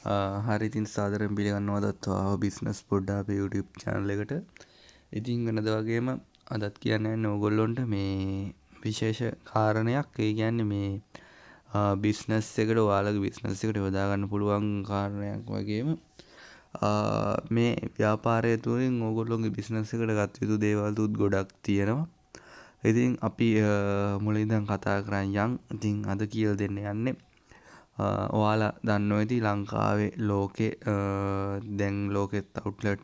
හරි ඉතින් සාදරයෙන් පිළිගන්නවා බිස්නස් පොඩ්ඩා අපේ YouTube channel එකට. ඉතින් වෙනද වගේම අදත් කියන්නේ ඕගොල්ලොන්ට මේ විශේෂ කාරණයක්. ඒ කියන්නේ මේ බිස්නස් එකට ඔයාලගේ බිස්නස් එකට යොදා ගන්න පුළුවන් කාරණයක් වගේම මේ ව්‍යාපාරය තුළින් ඕගොල්ලොන්ගේ බිස්නස් එකට ගත යුතු දේවල් ගොඩක් තියෙනවා. ඉතින් අපි මුලින් ඉඳන් කතා කරන් යන්. ඉතින් අද කියලා දෙන්න යන්නේ ඔයාලා දන්නවා ඇති ලංකාවේ ලෝකේ දැන් ලෝකෙත් අවුට්ලට්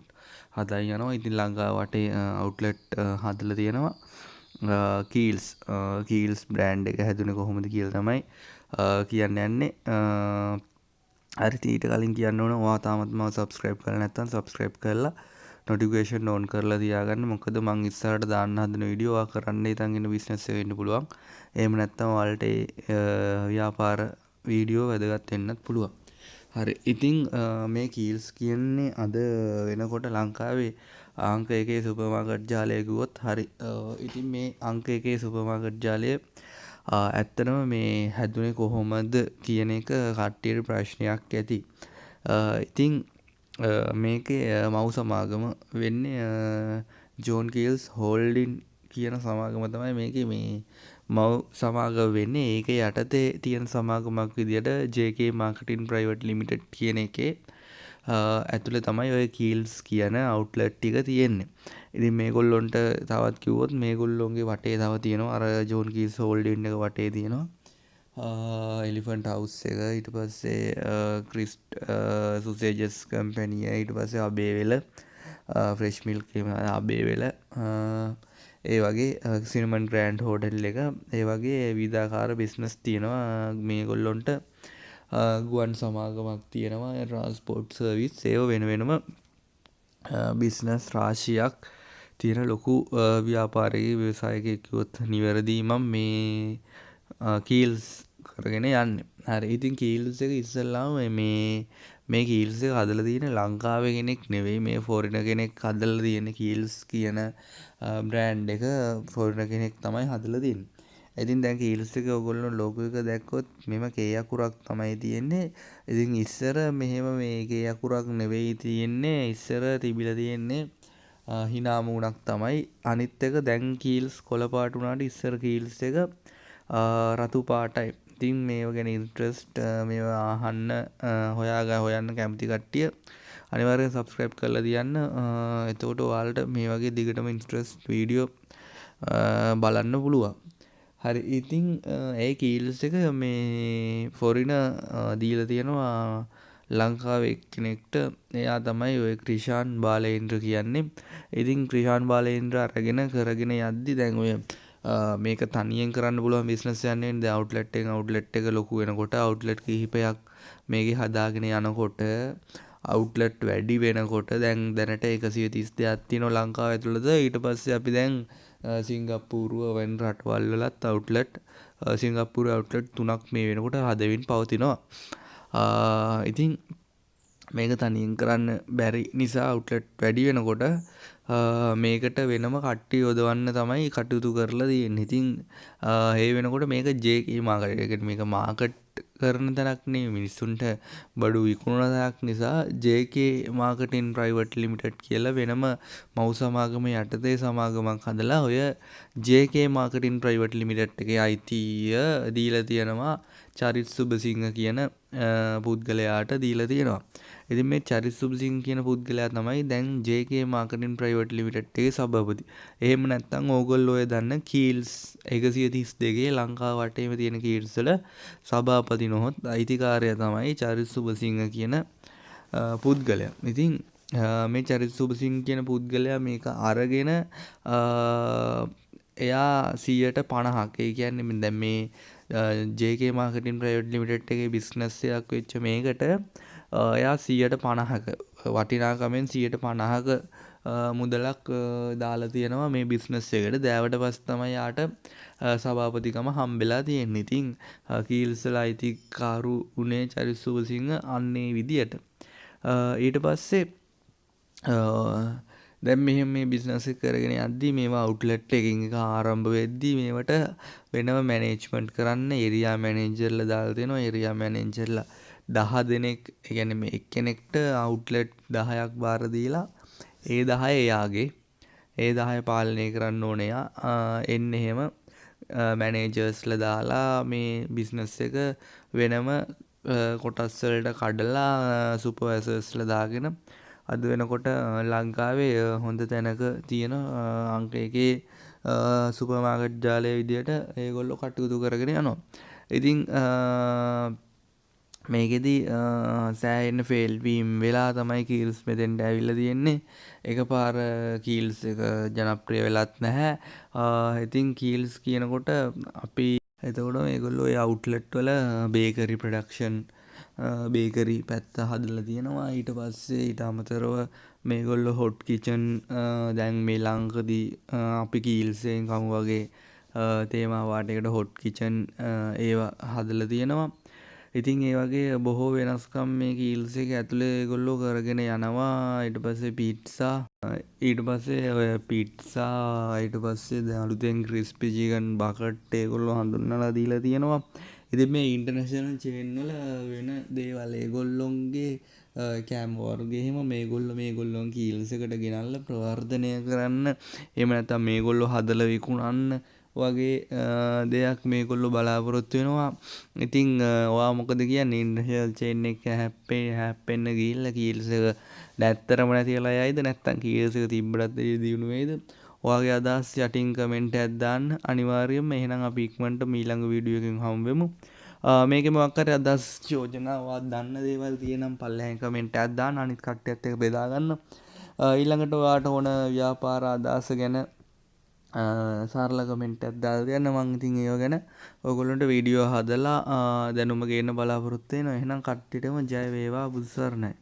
හදයි යනවා. ඉතින් ලංකාව වටේ අවුට්ලට් හදලා තියෙනවා. කීල්ස් බ්‍රෑන්ඩ් එක හැදුනේ කොහොමද කියලා තමයි කියන්න යන්නේ. හරි ඊට කලින් කියන්න ඕන ඔයා තාමත් මම subscribe කරලා නැත්නම් subscribe කරලා notification on කරලා තියාගන්න. මොකද මම ඉස්සරහට දාන්න හදන වීඩියෝ ඔයා කරන්න ඉතින් ඉන්න business එකේ ඉන්න පුළුවන්. එහෙම නැත්නම් ඔයාලට ව්‍යාපාර වීඩියෝ වැදගත් වෙන්නත් පුළුවන්. හරි ඉතින් මේ කීල්ස් කියන්නේ අද වෙනකොට ලංකාවේ අංක 1 සුපර් මාකට් ජාලය කිව්වොත් හරි. ඉතින් මේ අංක 1 සුපර් මාකට් ජාලය ඇත්තටම මේ හැදුනේ කොහොමද කියන එක කට්ටියට ප්‍රශ්නයක් ඇති. ඉතින් මේකේ මව් සමාගම වෙන්නේ ජෝන් කීල්ස් හෝල්ඩින් කියන සමාගම තමයි මේකේ මේ මව් සමාගම වෙන්නේ. ඒක යටතේ තියෙන සමාගමක් විදියට JK Marketing Private Limited කියන එකේ ඇතුළේ තමයි ඔය කීල්ස් කියන අවුට්ලට් ටික තියෙන්නේ. ඉතින් මේගොල්ලොන්ට තවත් කිව්වොත් මේගොල්ලොන්ගේ වටේ තව තියෙනවා අර ජෝන් කීල්ස් හෝල්ඩින් එක වටේ තියෙනවා එලිෆන්ට් හවුස් එක, ඊට පස්සේ ක්‍රිස්ට් සුසේජස් කම්පැනි, ඊට පස්සේ අබේවෙල ෆ්‍රෙෂ් මිල්ක් අබේවෙල, ඒ වගේ සිනමන් ග්‍රෑන්ඩ් හෝටල් එක, ඒ වගේ විවිධාකාර බිස්නස් තියෙනවා මේගොල්ලොන්ට. ගුවන් සමාගමක් තියෙනවා, ට්‍රාන්ස්පෝර්ට් සර්විස්, ඒව වෙන වෙනම බිස්නස් රාශියක් තියෙන ලොකු ව්‍යාපාරික ව්‍යවසායකයෙක් කිව්වොත් නිවැරදි මම මේ කීල්ස් කරගෙන යන්නේ. හරි ඉතින් කීල්ස් එක ඉස්සෙල්ලාම මේ කීල්ස් එක හදලා තියෙන ලංකාවේ කෙනෙක් නෙවෙයි, මේ ෆොරිනර් කෙනෙක් හදලා තියෙන කීල්ස් කියන බ්‍රෑන්ඩ් එක ෆොරිනර් කෙනෙක් තමයි හදලා තියෙන්නේ. ඉතින් දැන් කීල්ස් එක ඔයගොල්ලෝ ලෝගෝ එක දැක්කොත් මෙම කේ අකුරක් තමයි තියෙන්නේ. ඉතින් ඉස්සර මෙහෙම මේ කේ අකුරක් නෙවෙයි තියෙන්නේ. ඉස්සර තිබිලා තියෙන්නේ hina මූණක් තමයි. අනිත් එක දැන් කීල්ස් කොළ පාට උනාට ඉස්සර කීල්ස් එක රතු පාටයි. ඉතින් මේව ගැන ඉන්ට්‍රස්ට් මේවා අහන්න හොයන්න කැමති කට්ටිය අනිවාර්යෙන් subscribe කරලා තියන්න. එතකොට ඔයාලට මේ වගේ දිගටම ඉන්ට්‍රස්ට් වීඩියෝ බලන්න පුළුවන්. හරි ඉතින් ඒ කීල්ස් එක මේ ෆොරින දීලා තියෙනවා ලංකාවේ කෙනෙක්ට. එයා තමයි ඔය ක්‍රිෂාන් බාලේන්ද්‍ර කියන්නේ. ඉතින් ක්‍රිෂාන් බාලේන්ද්‍ර අරගෙන කරගෙන යද්දි දැන් ඔය මේක තනියෙන් කරන්න පුළුවන් බිස්නස් යන්නේ. දැන් අවුට්ලට් එක ලොකු වෙනකොට අවුට්ලට් කිහිපයක් මේකේ හදාගෙන යනකොට අවුට්ලට් වැඩි වෙනකොට දැන් දැනට 132ක් තියෙනවා ලංකාව ඇතුළත. ඊට පස්සේ අපි දැන් සිංගප්පූරුව වැනි රටවල් වලත් අවුට්ලට් සිංගප්පූරු අවුට්ලට් 3ක් මේ වෙනකොට හදමින් පවතිනවා. ඉතින් මේක තනියෙන් කරන්න බැරි නිසා අවුට්ලට් වැඩි වෙනකොට මේකට වෙනම කට්ටිය යොදවන්න තමයි කටයුතු කරලා තියෙන්නේ. ඉතින් ඒ වෙනකොට මේක JK මාකට් එකට මේක මාකට් කරන තැනක් නෙවෙයි, මිනිස්සුන්ට බඩු විකුණන තැනක් නිසා JK Marketing Private Limited කියලා වෙනම මව් සමාගම යටතේ සමාගමක් හදලා ඔය JK Marketing Private Limited එකේ අයිතිය දීලා තියෙනවා චරිත් සුබසිංහ කියන පුද්ගලයාට දීලා තියෙනවා. ඉතින් මේ චරිත් සුබසිංහ කියන පුද්ගලයා තමයි දැන් JK Marketing Private Limited එකේ සභාපති. එහෙම නැත්නම් ඕගොල්ලෝ ඔය දන්න කීල්ස් 132 ලංකාව වටේම තියෙන කීල්ස් වල සභාපති නොහොත් අයිතිකාරයා තමයි චරිත් සුබසිංහ කියන පුද්ගලයා. ඉතින් මේ චරිත් සුබසිංහ කියන පුද්ගලයා මේක අරගෙන එයා 50%ක් ඒ කියන්නේ දැන් මේ JK Marketing Private Limited එකේ බිස්නස් එකක් වෙච්ච මේකට එයා 50%ක වටිනාකමෙන් 50%ක මුදලක් දාලා තියෙනවා මේ බිස්නස් එකට. දෑවට පස්සේ තමයි යාට සභාපතිකම හම්බෙලා තියෙන්නේ. ඉතින් කීල්ස්ලා අයිතිකාරු උනේ චරිත් සුබසිංහ අන්නේ විදියට. ඊට පස්සේ දැන් මෙහෙම මේ බිස්නස් එක කරගෙන යද්දී මේවා අවුට්ලට් එකකින් එක ආරම්භ වෙද්දී මේවට වෙනම මැනේජ්මන්ට් කරන්න ඒරියා මැනේජර්ලා දාලා තියෙනවා. ඒරියා මැනේජර්ලා දෙනෙක් ඒ කියන්නේ මේ එක්කෙනෙක්ට අවුට්ලට් 10ක් බාර දීලා ඒ 10 එයාගේ ඒ 10 පාලනය කරන්න ඕනේ එන්න එහෙම මැනේජර්ස්ලා දාලා මේ බිස්නස් එක වෙනම කොටස් වලට කඩලා සුපර්වයිසර්ස්ලා දාගෙන අද වෙනකොට ලංකාවේ හොඳ තැනක තියෙන අංක එකේ සුපර් මාකට් ජාලය විදියට ඒගොල්ලෝ කටයුතු කරගෙන යනවා. ඉතින් මේකෙදි සෑහෙන්න ෆේල් වීම් වෙලා තමයි කීල්ස් මෙතෙන්ට ඇවිල්ලා තියෙන්නේ. එකපාර කීල්ස් එක ජනප්‍රිය වෙලත් නැහැ. ඉතින් කීල්ස් කියනකොට අපි එතකොට මේගොල්ලෝ ඒ අවුට්ලට් වල බේකරි ප්‍රොඩක්ෂන් බේකරි පැත්ත හදලා තියෙනවා. ඊට පස්සේ ඊට අමතරව මේගොල්ලෝ හොට් කිචන් දැන් මේ ලංකදී අපි කීල්ස්ෙන් කමු වගේ තේමා වාටයකට හොට් කිචන් ඒවා හදලා තියෙනවා. ඉතින් ඒ වගේ බොහෝ වෙනස්කම් මේ කීල්ස් එක ඇතුලේ ඒගොල්ලෝ කරගෙන යනවා. ඊට පස්සේ පීට්සා ඊට පස්සේ ඔය පීට්සා ඊට පස්සේ දැන් අලුතෙන් ක්‍රිස්පි චිකන් බකට් ඒගොල්ලෝ හඳුන්වලා දීලා තියෙනවා. ඉතින් මේ ඉන්ටර්නැෂනල් චේන් වල වෙන දේවල් ඒගොල්ලොන්ගේ කෑම වර්ග එහෙම මේගොල්ලොන් කීල්ස් එකට ගෙනල්ලා ප්‍රවර්ධනය කරන්න එහෙම නැත්නම් මේගොල්ලෝ හදලා විකුණන්න වගේ දෙයක් මේගොල්ලෝ බලාපොරොත්තු වෙනවා. ඉතින් ඔයා මොකද කියන්නේ ඉන්ටර්නැෂනල් චේන් එක හැප්පෙන්න ගිහිල්ලා කීල්ස් එක නැත්තරම නැතිලා යයිද නැත්නම් කීල්ස් එක තිබ්බටත් දියුණු වෙයිද? ඔයාගේ අදහස් යටින් කමෙන්ට් එකක් දාන්න. අනිවාර්යයෙන්ම එහෙනම් අපි ඉක්මනට ඊළඟ වීඩියෝ එකකින් හමු වෙමු. මේකේ මොකක් හරි අදහස් යෝජනා ඔයා දන්න දේවල් තියෙනම් පල්ලෙහෙන් කමෙන්ට් එකක් දාන්න. අනිත් කට්ටියත් එක්ක බෙදා ගන්න. ඊළඟට ඔයාට ඕන ව්‍යාපාර අදහස ගැන සරල කමෙන්ට් එකක් දාලා දෙන්න. මම ඉතින් ඒව ගැන ඔයගොල්ලන්ට වීඩියෝ හදලා දැනුම ගේන්න බලාපොරොත්තු වෙනවා. එහෙනම් කට්ටියටම ජය වේවා. බුදු සරණයි.